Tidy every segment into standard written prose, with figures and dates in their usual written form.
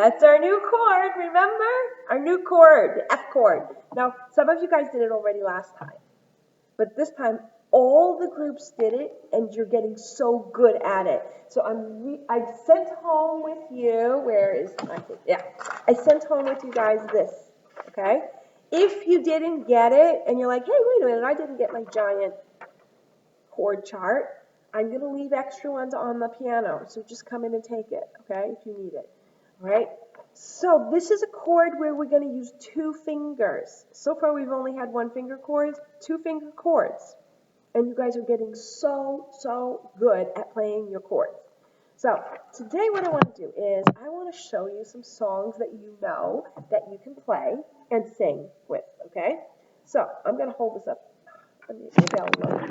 That's our new chord, remember? Our new chord, the F chord. Now, some of you guys did it already last time, but this time all the groups did it, and you're getting so good at it. So I sent home with you, where is my thing? Yeah, I sent home with you guys this, okay? If you didn't get it, and you're like, hey, wait a minute, I didn't get my giant chord chart, I'm going to leave extra ones on the piano, so just come in and take it, okay, if you need it. All right, so this is a chord where we're going to use 2 fingers. So far we've only had 1 finger chords, 2 finger chords. And you guys are getting so good at playing your chords. So today what I want to do is I want to show you some songs that you know that you can play and sing with, okay? So I'm going to hold this up. Maybe I'll load.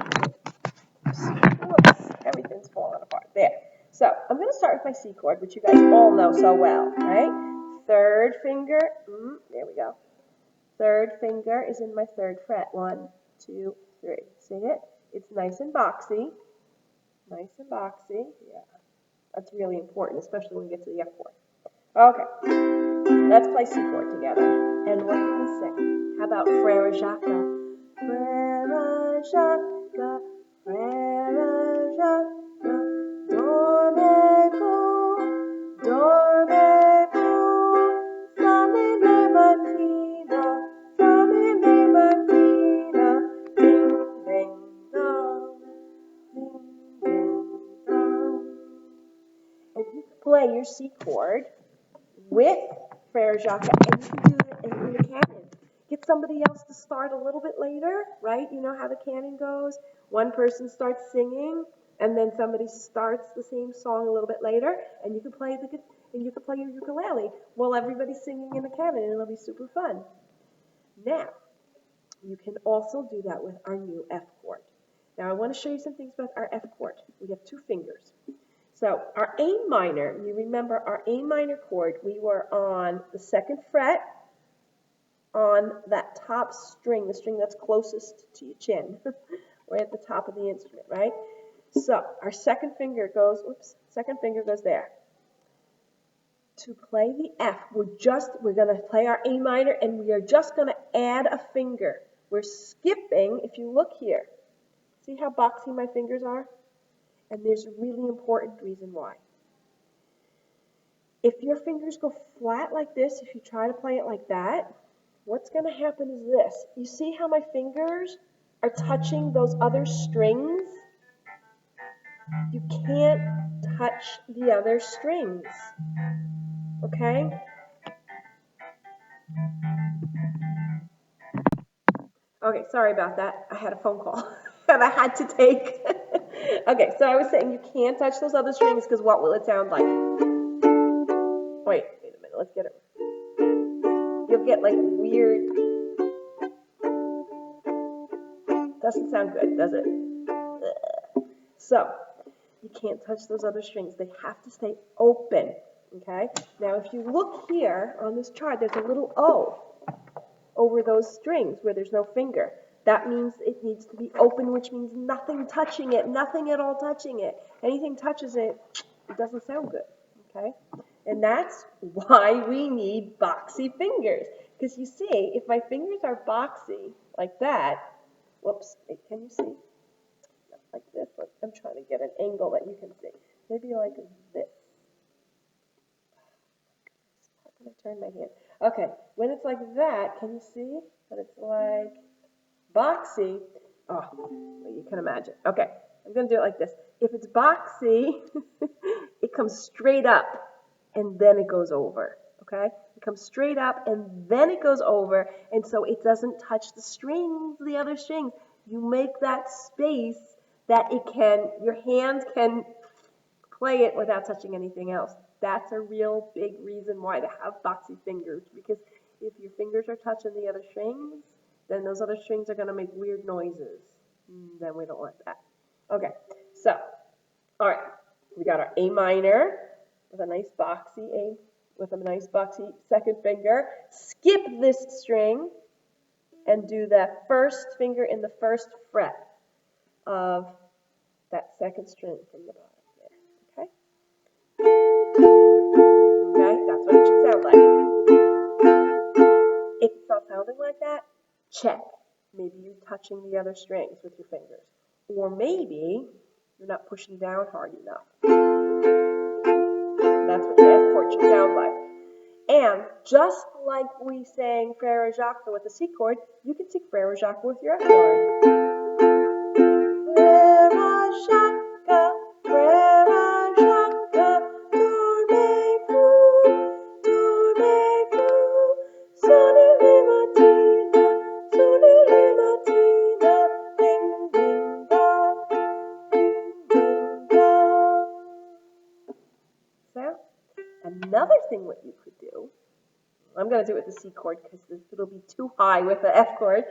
Whoops, everything's falling apart. There. So I'm going to start with my C chord, which you guys all know so well, right? 3rd finger, there we go. 3rd finger is in my 3rd fret. 1, 2, 3. See it? It's nice and boxy. Nice and boxy. Yeah. That's really important, especially when we get to the F chord. Okay. Let's play C chord together. And what can we sing? How about Frère Jacques? Frère Jacques, Frère Jacques, dormez-vous, dormez-vous, samedi matina, samedi matina, ding, ding, dong, ding, ding, dong. And you can play your C chord with Frère Jacques, and you can do it in the canon. Get somebody else to start a little bit later, right? You know how the canon goes. One person starts singing, and then somebody starts the same song a little bit later, and you can play your ukulele while everybody's singing in the canon, and it'll be super fun. Now, you can also do that with our new F chord. Now, I want to show you some things about our F chord. We have 2 fingers. So our A minor, you remember our A minor chord, we were on the 2nd fret on that top string, the string that's closest to your chin, right at the top of the instrument, right? So our 2nd finger goes, 2nd finger goes there. To play the F, we're going to play our A minor, and we are just going to add a finger. We're skipping, if you look here, see how boxy my fingers are? And there's a really important reason why. If your fingers go flat like this, if you try to play it like that, what's going to happen is this. You see how my fingers are touching those other strings? You can't touch the other strings, okay? Okay, sorry about that. I had a phone call that I had to take. Okay, so I was saying you can't touch those other strings because what will it sound like? Wait a minute, let's get it. You'll get like weird. Doesn't sound good, does it? Ugh. So, you can't touch those other strings. They have to stay open, okay? Now, if you look here on this chart, there's a little O over those strings where there's no finger. That means it needs to be open, which means nothing touching it, nothing at all touching it. Anything touches it, it doesn't sound good, okay? And that's why we need boxy fingers. Because you see, if my fingers are boxy like that, whoops, can you see? Not like this, but I'm trying to get an angle that you can see. Maybe like this. How can I turn my hand? Okay, when it's like that, can you see that it's like boxy? Oh, well, you can imagine. Okay, I'm going to do it like this. If it's boxy, it comes straight up and then it goes over. Okay, it comes straight up and then it goes over, and so it doesn't touch the strings, the other strings. You make that space that your hand can play it without touching anything else. That's a real big reason why to have boxy fingers, because if your fingers are touching the other strings, then those other strings are going to make weird noises. Then we don't want that. Okay, so, all right, we got our A minor with a nice boxy 2nd finger. Skip this string and do that 1st finger in the 1st fret of that 2nd string from the bottom there. Okay? Okay, that's what it should sound if it's not sounding like that, check. Maybe you're touching the other strings with your fingers. Or maybe you're not pushing down hard enough. That's what the F chord should sound like. And just like we sang Frere Jacques with the C chord, you can sing Frere Jacques with your F chord. Frere Jacques, Frere Jacques, dormez-vous, sonnez matina, ding ding dong, ding ding dong. So, another thing what you could do, I'm going to do it with the C chord because it'll be too high with the F chord.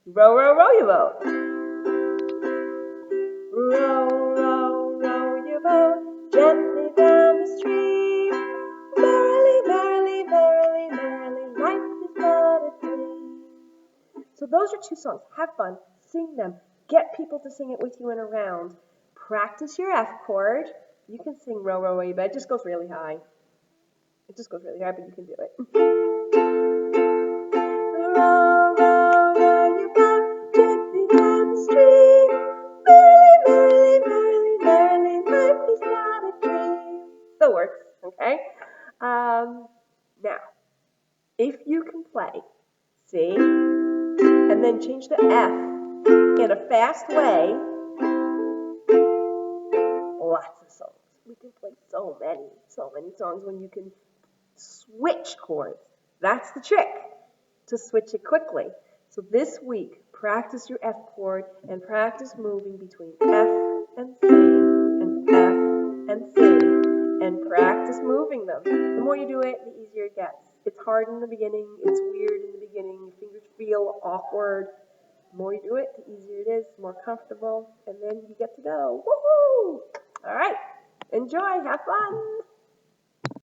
Row, row, row your boat. Row, row, row your boat gently down the stream. Merrily, merrily, merrily, merrily, life is but a dream. So those are two songs. Have fun. Sing them. Get people to sing it with you in a round. Practice your F chord. You can sing row, row, row your boat. It just goes really high. It just goes really high, but you can do it. Row, row, row your boat gently down the stream. Merrily, merrily, merrily, merrily, life is not a dream. Still works, okay? Now, if you can play C, and then change the F in a fast way, lots of songs. We can play so many songs when you can switch chords. That's the trick, to switch it quickly. So this week, practice your F chord and practice moving between F and C and F and C and practice moving them. The more you do it, the easier it gets. It's hard in the beginning. It's weird in the beginning. Your fingers feel awkward. The more you do it, the easier it is, the more comfortable, and then you get to go. Woohoo! All right. Enjoy. Have fun.